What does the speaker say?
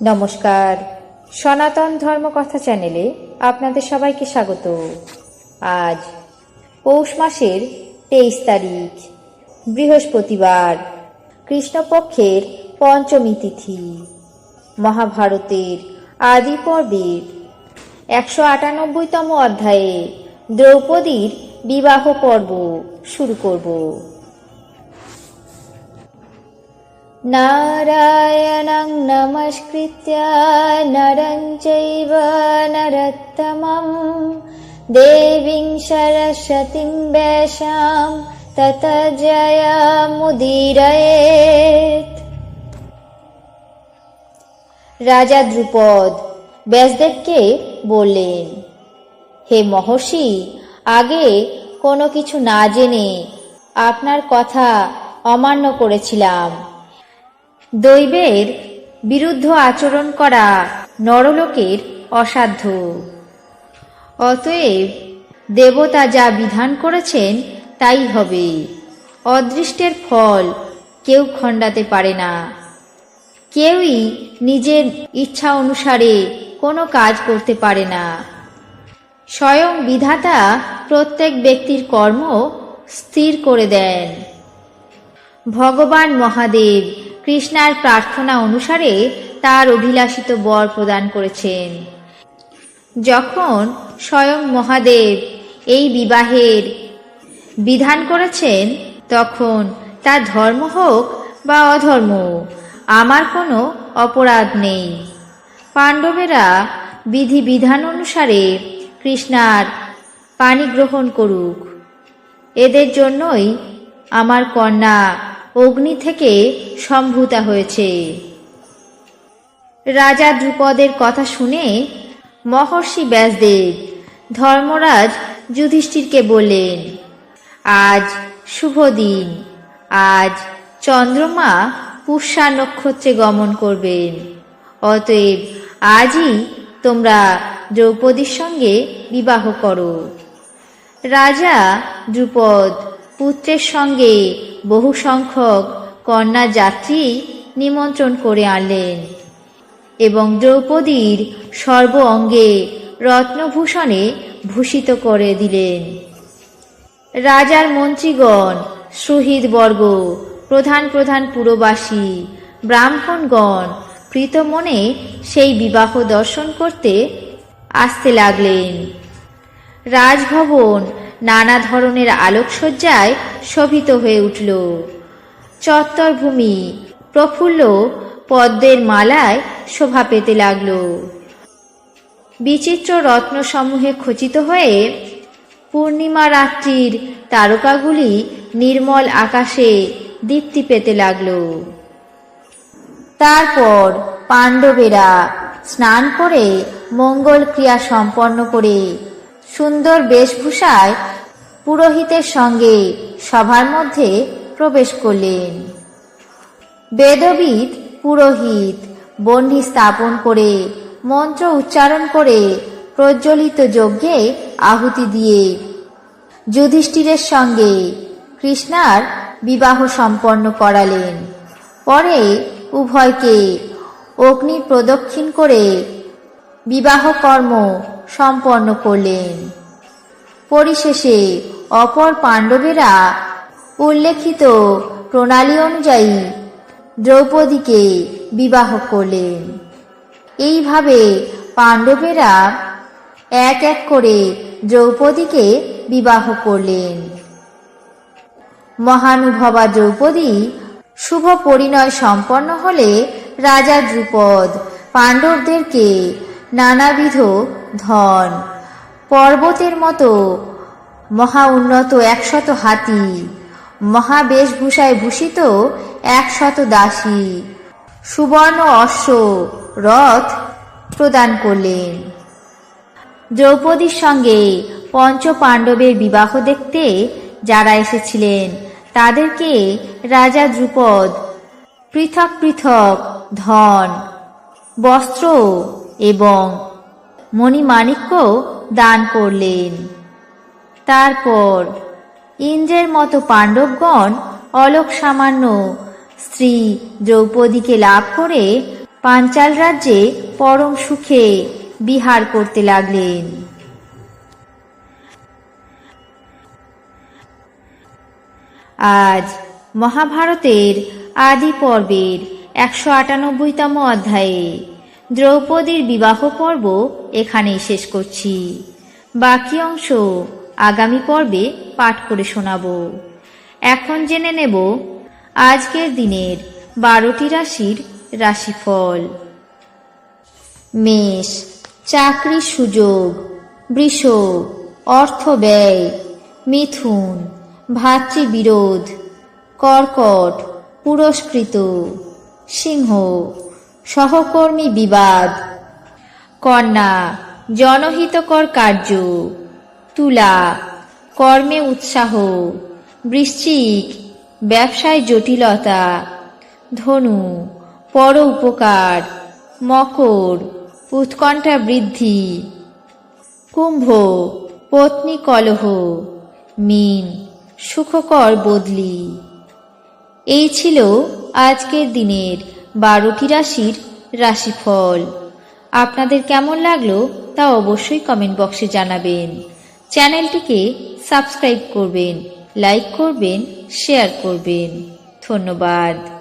নমস্কার, সনাতন ধর্মকথা চ্যানেলে আপনাদের সবাইকে স্বাগত। আজ পৌষ মাসের 23 তারিখ, বৃহস্পতিবার, কৃষ্ণপক্ষের পঞ্চমী তিথি। মহাভারতের আদি পর্বের 198তম অধ্যায়ে দ্রৌপদীর বিবাহ পর্ব শুরু করব। নারায়ণং নমস্কৃত্য নরং চৈব নরোত্তমং দেবীং সরস্বতীং ব্যাসাং ততো জয়মুদীরয়েৎ। রাজা দ্রুপদ ব্যাসদেবকে বললেন, হে মহর্ষি, আগে কোনো কিছু না জেনে আপনার কথা অমান্য করেছিলাম। দৈবের বিরুদ্ধ আচরণ করা নরলোকের অসাধ্য। অতএব দেবতা যা বিধান করেছেন তাই হবে। অদৃষ্টের ফল কেউ খণ্ডাতে পারে না। কেউই নিজের ইচ্ছা অনুসারে কোনো কাজ করতে পারে না। স্বয়ং বিধাতা প্রত্যেক ব্যক্তির কর্ম স্থির করে দেন। ভগবান মহাদেব কৃষ্ণার প্রার্থনা অনুসারে তার অভিলাষিত বর প্রদান করেছেন। যখন স্বয়ং মহাদেব এই বিবাহের বিধান করেছেন, তখন তা ধর্ম হোক বা অধর্ম, আমার কোনো অপরাধ নেই। পাণ্ডবেরা বিধি বিধান অনুসারে কৃষ্ণার পানি গ্রহণ করুক। এদের জন্যই আমার কন্যা অগ্নি থেকে সম্ভূতা হয়েছে। রাজা দ্রুপদের কথা শুনে মহর্ষি ব্যাসদেব ধর্মরাজ যুধিষ্ঠিরকে বললেন, আজ শুভ দিন। আজ চন্দ্রমা পুষ্যা নক্ষত্রে গমন করবেন। অতএব আজই তোমরা দ্রৌপদীর সঙ্গে বিবাহ করো। রাজা দ্রুপদ পুত্রের সঙ্গে বহু সংখ্যক কন্যা যাত্রী নিমন্ত্রণ করে আনলেন এবং দ্রৌপদীর সর্ব অঙ্গে রত্নভূষণে ভূষিত করে দিলেন। রাজার মন্ত্রীগণ, সুহৃদবর্গ, প্রধান প্রধান পুরবাসী, ব্রাহ্মণগণ প্রীতমনে সেই বিবাহ দর্শন করতে আসতে লাগলেন। রাজভবন নানা ধরনের আলোকসজ্জায় শোভিত হয়ে উঠল। চত্বরভূমি প্রফুল্ল পদ্মের মালায় শোভা পেতে লাগল। বিচিত্র রত্নসমূহে খচিত হয়ে পূর্ণিমা রাত্রির তারকাগুলি নির্মল আকাশে দীপ্তি পেতে লাগল। তারপর পাণ্ডবেরা স্নান করে মঙ্গল ক্রিয়া সম্পন্ন করে সুন্দর বেশভূষায় পুরোহিতের সঙ্গে সভার মধ্যে প্রবেশ করলেন। বেদবিদ পুরোহিত বহ্নি স্থাপন করে মন্ত্র উচ্চারণ করে প্রজ্বলিত যজ্ঞে আহুতি দিয়ে যুধিষ্ঠিরের সঙ্গে কৃষ্ণার বিবাহ সম্পন্ন করালেন। পরে উভয়কে অগ্নি প্রদক্ষিণ করে বিবাহ কর্ম সম্পন্ন করলেন। পরিশেষে অপর পাণ্ডবেরা উল্লেখিত প্রণালী অনুযায়ী দ্রৌপদীকে বিবাহ করলেন। এইভাবে পাণ্ডবেরা এক এক করে দ্রৌপদীকে বিবাহ করলেন। মহানুভবা দ্রৌপদী শুভ পরিণয় সম্পন্ন হলে রাজা দ্রুপদ পাণ্ডবদেরকে নানাবিধ ধন, পর্বতের মতো মহা উন্নত 100 হাতি, মহাবেশভূষায় ভূষিত 100 দাসী, সুবর্ণ অশ্ব, রথ প্রদান করলেন। দ্রৌপদীর সঙ্গে পঞ্চ পাণ্ডবের বিবাহ দেখতে যারা এসেছিলেন তাদেরকে রাজা দ্রুপদ পৃথক পৃথক ধন, বস্ত্র এবং মণিমাণিক্য দান করলেন। তারপর ইন্দ্রের মতো পাণ্ডবগণ অলক সামান্য স্ত্রী দ্রৌপদীকে লাভ করে পাঞ্চাল রাজ্যে পরম সুখে বিহার করতে লাগলেন। আজ মহাভারতের আদি পর্বের 198তম অধ্যায়ে দ্রৌপদীর বিবাহ পর্ব এখানেই শেষ করছি। বাকি অংশ আগামী পর্বে পাঠ করে শোনাব। এখন জেনে নেব আজকের দিনের 12টি রাশির রাশিফল। মেষ, চাকরির সুযোগ। বৃষ, অর্থ ব্যয়। মিথুন, ভাতৃবিরোধ। কর্কট, পুরস্কৃত। সিংহ, সহকর্মী বিবাদ। কন্যা, জনহিতকর কার্য। তুলা, কর্মে উৎসাহ। বৃশ্চিক, ব্যবসায় জটিলতা। ধনু, পর উপকার। মকর, উৎকণ্ঠা বৃদ্ধি। কুম্ভ, পত্নী কলহ। মীন, সুখকর বদলি। এই ছিল আজকের দিনের 12টি রাশির রাশিফল। আপনাদের কেমন লাগলো তা অবশ্যই কমেন্ট বক্সে জানাবেন। চ্যানেলটিকে সাবস্ক্রাইব করবেন, লাইক করবেন, শেয়ার করবেন। ধন্যবাদ।